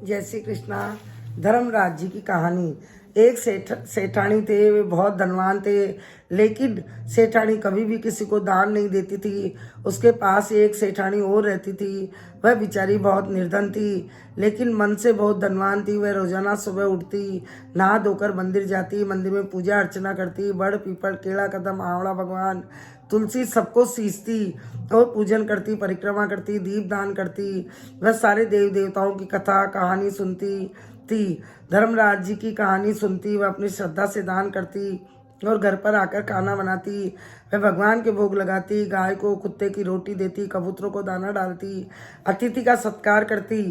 जय श्री कृष्णा। धर्मराज जी की कहानी। एक सेठानी थे, वे बहुत धनवान थे, लेकिन सेठानी कभी भी किसी को दान नहीं देती थी। उसके पास एक सेठानी और रहती थी। वह बेचारी बहुत निर्धन थी, लेकिन मन से बहुत धनवान थी। वह रोजाना सुबह उठती, नहा धोकर मंदिर जाती, मंदिर में पूजा अर्चना करती, बड़ पीपल केला कदम आवड़ा भगवान तुलसी सबको सींचती और पूजन करती, परिक्रमा करती, दीप दान करती। वह सारे देव देवताओं की कथा कहानी सुनती थी। धर्मराज जी की कहानी सुनती, वह अपनी श्रद्धा से दान करती और घर पर आकर खाना बनाती। वह भगवान के भोग लगाती, गाय को कुत्ते की रोटी देती, कबूतरों को दाना डालती, अतिथि का सत्कार करती,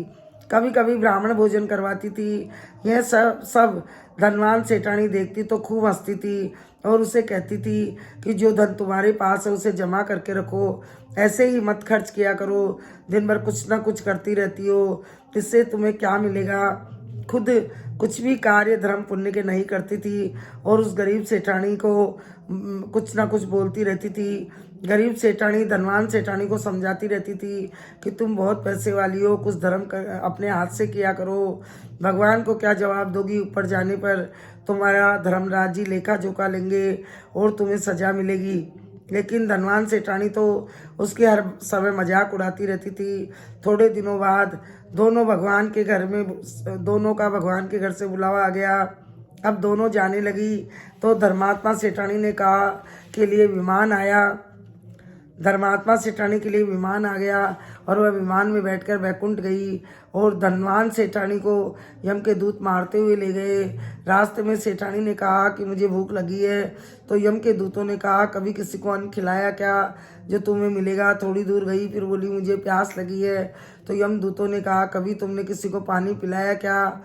कभी कभी ब्राह्मण भोजन करवाती थी। यह सब सब धनवान सेठानी देखती तो खूब हंसती थी और उसे कहती थी कि जो धन तुम्हारे पास है उसे जमा करके रखो, ऐसे ही मत खर्च किया करो। दिन भर कुछ ना कुछ करती रहती हो, इससे तुम्हें क्या मिलेगा? खुद कुछ भी कार्य धर्म पुण्य के नहीं करती थी और उस गरीब सेठानी को कुछ ना कुछ बोलती रहती थी। गरीब सेठानी धनवान सेठानी को समझाती रहती थी कि तुम बहुत पैसे वाली हो, कुछ धर्म अपने हाथ से किया करो। भगवान को क्या जवाब दोगी? ऊपर जाने पर तुम्हारा धर्मराज जी लेखा जोखा लेंगे और तुम्हें सजा मिलेगी। लेकिन धनवान सेठानी तो उसके हर समय मजाक उड़ाती रहती थी। थोड़े दिनों बाद दोनों का भगवान के घर से बुलावा आ गया। अब दोनों जाने लगी तो धर्मात्मा सेठानी ने कहा के लिए विमान आया। धर्मात्मा सेठानी के लिए विमान आ गया और वह विमान में बैठकर बैकुंठ गई और धनवान सेठानी को यम के दूत मारते हुए ले गए। रास्ते में सेठानी ने कहा कि मुझे भूख लगी है, तो यम के दूतों ने कहा कभी किसी को अन्न खिलाया क्या जो तुम्हें मिलेगा? थोड़ी दूर गई, फिर बोली मुझे प्यास लगी है, तो यम दूतों ने कहा कभी तुमने किसी को पानी पिलाया क्या?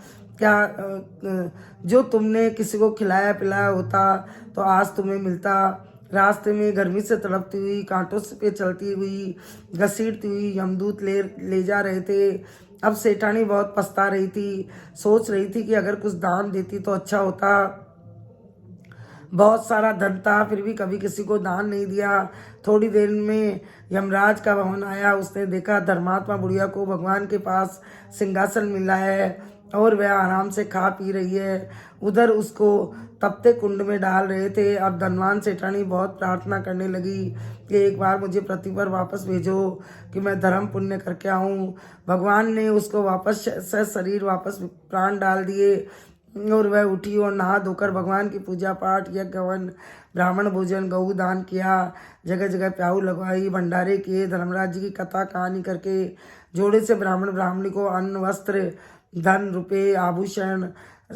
जो तुमने किसी को खिलाया पिलाया होता तो आज तुम्हें मिलता। रास्ते में गर्मी से तड़पती हुई, कांटों पे चलती हुई, घसीटती हुई यमदूत ले जा रहे थे। अब सेठानी बहुत पछता रही थी, सोच रही थी कि अगर कुछ दान देती तो अच्छा होता। बहुत सारा धन था, फिर भी कभी किसी को दान नहीं दिया। थोड़ी देर में यमराज का वाहन आया। उसने देखा धर्मात्मा बुढ़िया को भगवान के पास सिंहासन मिला है और वह आराम से खा पी रही है। उधर उसको तपते कुंड में डाल रहे थे। अब धनवान सेठानी बहुत प्रार्थना करने लगी कि एक बार मुझे पृथ्वी पर वापस भेजो कि मैं धर्म पुण्य करके आऊँ। भगवान ने उसको वापस शरीर वापस प्राण डाल दिए और वह उठी और नहा धोकर भगवान की पूजा पाठ, यज्ञ हवन, ब्राह्मण भोजन, गऊ दान किया, जगह जगह प्याऊ लगवाई, भंडारे किए, धर्मराज जी की कथा कहानी करके जोड़े से ब्राह्मण ब्राह्मणी को अन्न वस्त्र धन रुपये आभूषण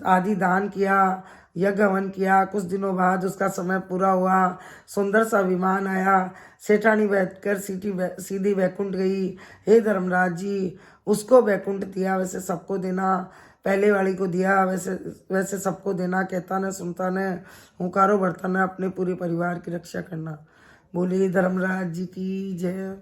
आदि दान किया, यज्ञ हवन किया। कुछ दिनों बाद उसका समय पूरा हुआ। सुंदर सा विमान आया। सेठानी बैठकर सीधी बैकुंठ गई। हे धर्मराज जी, उसको बैकुंठ दिया वैसे सबको देना, पहले वाली को दिया वैसे वैसे सबको देना, कहता न सुनता न, हुंकारो भरता न, अपने पूरे परिवार की रक्षा करना। बोलिए धर्मराज जी की जय।